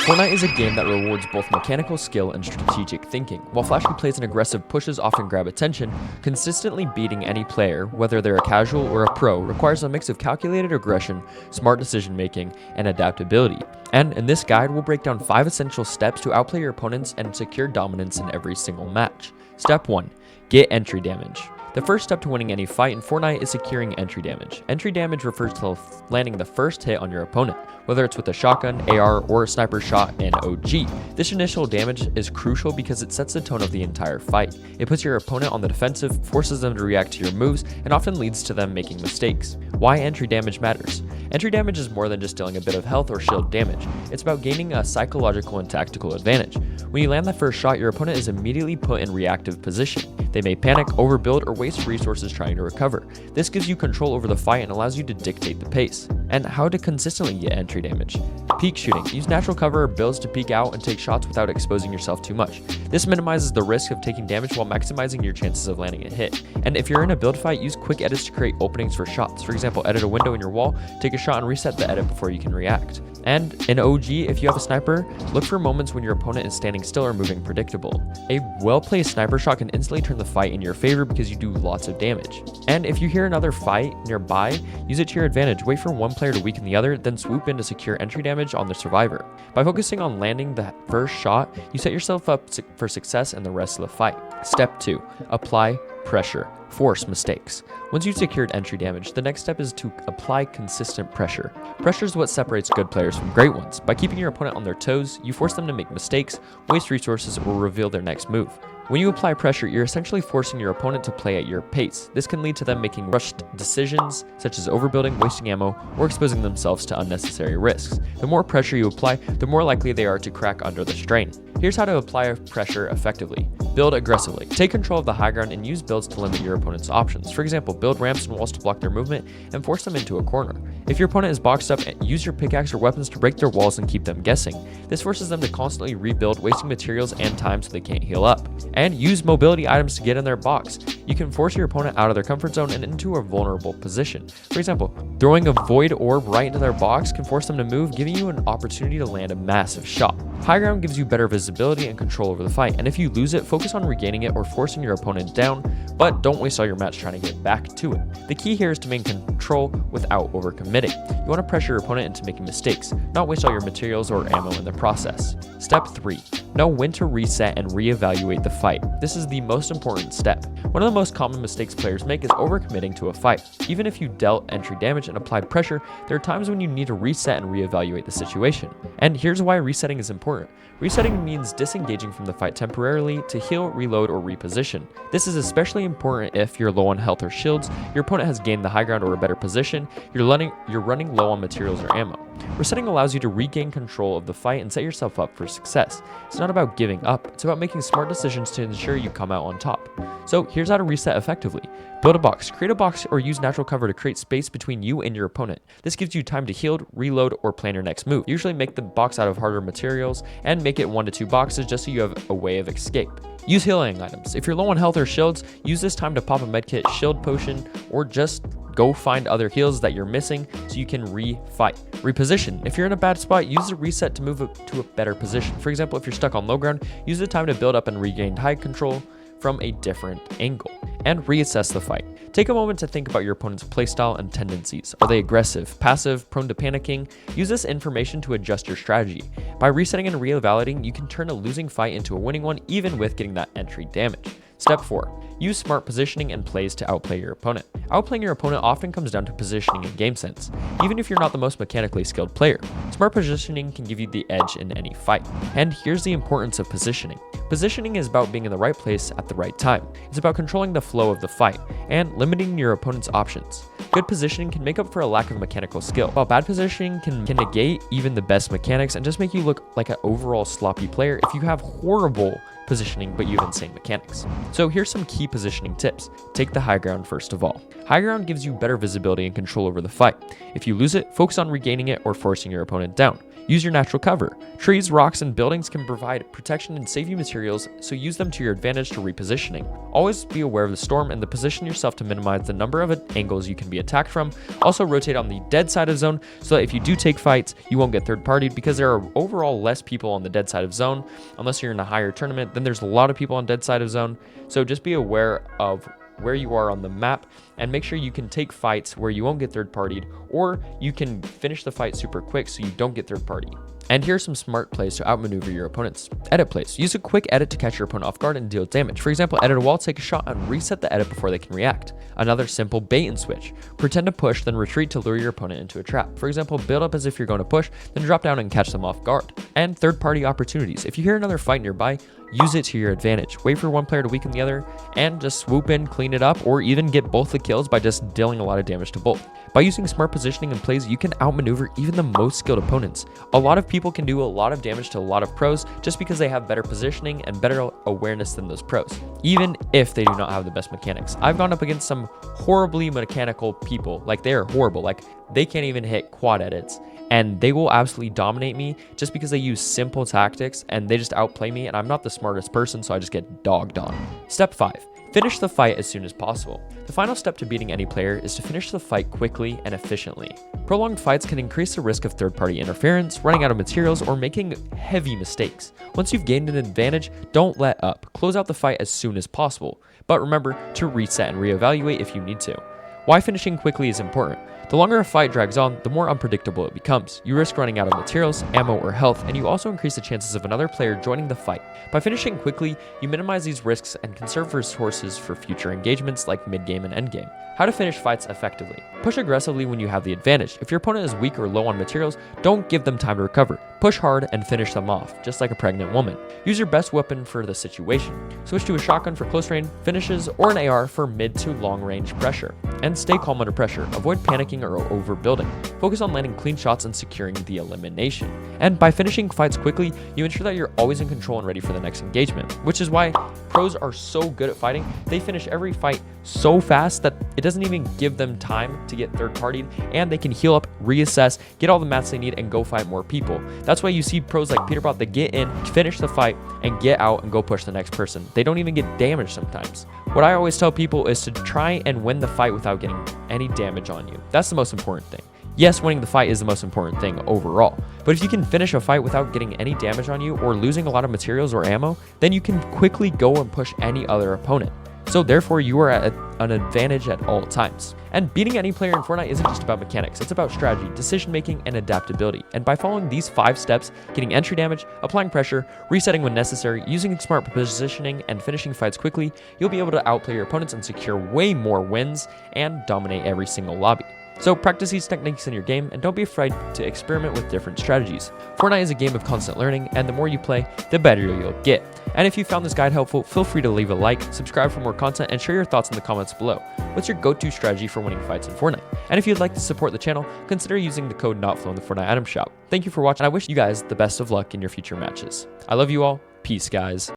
Fortnite is a game that rewards both mechanical skill and strategic thinking. While flashy plays and aggressive pushes often grab attention, consistently beating any player, whether they're a casual or a pro, requires a mix of calculated aggression, smart decision making, and adaptability. And in this guide, we'll break down 5 essential steps to outplay your opponents and secure dominance in every single match. Step 1. Get entry damage. The first step to winning any fight in Fortnite is securing entry damage. Entry damage refers to landing the first hit on your opponent, whether it's with a shotgun, AR, or a sniper shot in OG. This initial damage is crucial because it sets the tone of the entire fight. It puts your opponent on the defensive, forces them to react to your moves, and often leads to them making mistakes. Why entry damage matters. Entry damage is more than just dealing a bit of health or shield damage. It's about gaining a psychological and tactical advantage. When you land the first shot, your opponent is immediately put in reactive position. They may panic, overbuild, or waste resources trying to recover. This gives you control over the fight and allows you to dictate the pace. And how to consistently get entry damage. Peek shooting. Use natural cover or builds to peek out and take shots without exposing yourself too much. This minimizes the risk of taking damage while maximizing your chances of landing a hit. And if you're in a build fight, use quick edits to create openings for shots. For example, edit a window in your wall, take a shot and reset the edit before you can react. And in OG, if you have a sniper, look for moments when your opponent is standing still or moving predictable. A well-placed sniper shot can instantly turn the fight in your favor because you do lots of damage. And if you hear another fight nearby, use it to your advantage. Wait for one player to weaken the other, then swoop in to secure entry damage on the survivor. By focusing on landing that first shot, you set yourself up for success in the rest of the fight. Step 2. Apply pressure. Force mistakes. Once you've secured entry damage, the next step is to apply consistent pressure. Pressure is what separates good players from great ones. By keeping your opponent on their toes, you force them to make mistakes, waste resources, or reveal their next move. When you apply pressure, you're essentially forcing your opponent to play at your pace. This can lead to them making rushed decisions, such as overbuilding, wasting ammo, or exposing themselves to unnecessary risks. The more pressure you apply, the more likely they are to crack under the strain. Here's how to apply pressure effectively. Build aggressively. Take control of the high ground and use builds to limit your opponent's options. For example, build ramps and walls to block their movement and force them into a corner. If your opponent is boxed up, use your pickaxe or weapons to break their walls and keep them guessing. This forces them to constantly rebuild, wasting materials and time so they can't heal up. And use mobility items to get in their box. You can force your opponent out of their comfort zone and into a vulnerable position. For example, throwing a void orb right into their box can force them to move, giving you an opportunity to land a massive shot. High ground gives you better visibility and control over the fight, and if you lose it, focus on regaining it or forcing your opponent down, but don't waste all your match trying to get back to it. The key here is to maintain control without overcommitting. You want to pressure your opponent into making mistakes, not waste all your materials or ammo in the process. Step 3. Know when to reset and reevaluate the fight. This is the most important step. One of the most common mistakes players make is overcommitting to a fight. Even if you dealt entry damage and applied pressure, there are times when you need to reset and reevaluate the situation. And here's why resetting is important. Resetting means disengaging from the fight temporarily to heal, reload, or reposition. This is especially important if you're low on health or shields, your opponent has gained the high ground or a better position, you're running low on materials or ammo. Resetting allows you to regain control of the fight and set yourself up for success. It's not about giving up, it's about making smart decisions to ensure you come out on top. So here's how to reset effectively. Build a box. Create a box or use natural cover to create space between you and your opponent. This gives you time to heal, reload, or plan your next move. Usually make the box out of harder materials and make it 1 to 2 boxes just so you have a way of escape. Use healing items. If you're low on health or shields, use this time to pop a medkit, shield potion, or just go find other heals that you're missing so you can re-fight. Reposition. If you're in a bad spot, use the reset to move to a better position. For example, if you're stuck on low ground, use the time to build up and regain high control from a different angle. And reassess the fight. Take a moment to think about your opponent's playstyle and tendencies. Are they aggressive, passive, prone to panicking? Use this information to adjust your strategy. By resetting and reevaluating, you can turn a losing fight into a winning one even with getting that entry damage. Step 4. Use smart positioning and plays to outplay your opponent. Outplaying your opponent often comes down to positioning and game sense. Even if you're not the most mechanically skilled player, smart positioning can give you the edge in any fight. And here's the importance of positioning. Positioning is about being in the right place at the right time. It's about controlling the flow of the fight and limiting your opponent's options. Good positioning can make up for a lack of mechanical skill, while bad positioning can negate even the best mechanics and just make you look like an overall sloppy player if you have horrible positioning but you have insane mechanics. So here's some key positioning tips. Take the high ground first of all. High ground gives you better visibility and control over the fight. If you lose it, focus on regaining it or forcing your opponent down. Use your natural cover. Trees, rocks, and buildings can provide protection and save you materials, so use them to your advantage to repositioning. Always be aware of the storm and position yourself to minimize the number of angles you can be attacked from. Also rotate on the dead side of zone so that if you do take fights, you won't get third-partied, because there are overall less people on the dead side of zone. Unless you're in a higher tournament, then there's a lot of people on dead side of zone. So just be aware of where you are on the map and make sure you can take fights where you won't get third-partied, or you can finish the fight super quick so you don't get third-party. And here are some smart plays to outmaneuver your opponents. Edit plays. Use a quick edit to catch your opponent off guard and deal damage. For example, edit a wall, take a shot, and reset the edit before they can react. Another simple bait and switch. Pretend to push, then retreat to lure your opponent into a trap. For example, build up as if you're going to push, then drop down and catch them off guard. And third-party opportunities. If you hear another fight nearby, use it to your advantage. Wait for one player to weaken the other, and just swoop in, clean it up, or even get both the kills by just dealing a lot of damage to both. By using smart positioning and plays, you can outmaneuver even the most skilled opponents. A lot of people can do a lot of damage to a lot of pros just because they have better positioning and better awareness than those pros, even if they do not have the best mechanics. I've gone up against some horribly mechanical people, like they are horrible, like they can't even hit quad edits, and they will absolutely dominate me just because they use simple tactics and they just outplay me, and I'm not the smartest person, so I just get dogged on. Step 5. Finish the fight as soon as possible. The final step to beating any player is to finish the fight quickly and efficiently. Prolonged fights can increase the risk of third-party interference, running out of materials, or making heavy mistakes. Once you've gained an advantage, don't let up. Close out the fight as soon as possible, but remember to reset and reevaluate if you need to. Why finishing quickly is important. The longer a fight drags on, the more unpredictable it becomes. You risk running out of materials, ammo, or health, and you also increase the chances of another player joining the fight. By finishing quickly, you minimize these risks and conserve resources for future engagements like mid-game and endgame. How to finish fights effectively. Push aggressively when you have the advantage. If your opponent is weak or low on materials, don't give them time to recover. Push hard and finish them off, just like a pregnant woman. Use your best weapon for the situation. Switch to a shotgun for close range finishes or an AR for mid to long range pressure. And stay calm under pressure. Avoid panicking or overbuilding. Focus on landing clean shots and securing the elimination. And by finishing fights quickly, you ensure that you're always in control and ready for the next engagement, which is why pros are so good at fighting. They finish every fight so fast that it doesn't even give them time to get third-partied, and they can heal up, reassess, get all the mats they need, and go fight more people. That's why you see pros like PETERBOT that get in, finish the fight, and get out and go push the next person. They don't even get damaged sometimes. What I always tell people is to try and win the fight without getting any damage on you. That's the most important thing. Yes, winning the fight is the most important thing overall, but if you can finish a fight without getting any damage on you or losing a lot of materials or ammo, then you can quickly go and push any other opponent. So therefore, you are at an advantage at all times. And beating any player in Fortnite isn't just about mechanics, it's about strategy, decision making, and adaptability. And by following these 5 steps, getting entry damage, applying pressure, resetting when necessary, using smart positioning, and finishing fights quickly, you'll be able to outplay your opponents and secure way more wins and dominate every single lobby. So practice these techniques in your game and don't be afraid to experiment with different strategies. Fortnite is a game of constant learning, and the more you play, the better you'll get. And if you found this guide helpful, feel free to leave a like, subscribe for more content, and share your thoughts in the comments below. What's your go-to strategy for winning fights in Fortnite? And if you'd like to support the channel, consider using the code NOTFLOW in the Fortnite item shop. Thank you for watching, and I wish you guys the best of luck in your future matches. I love you all. Peace, guys.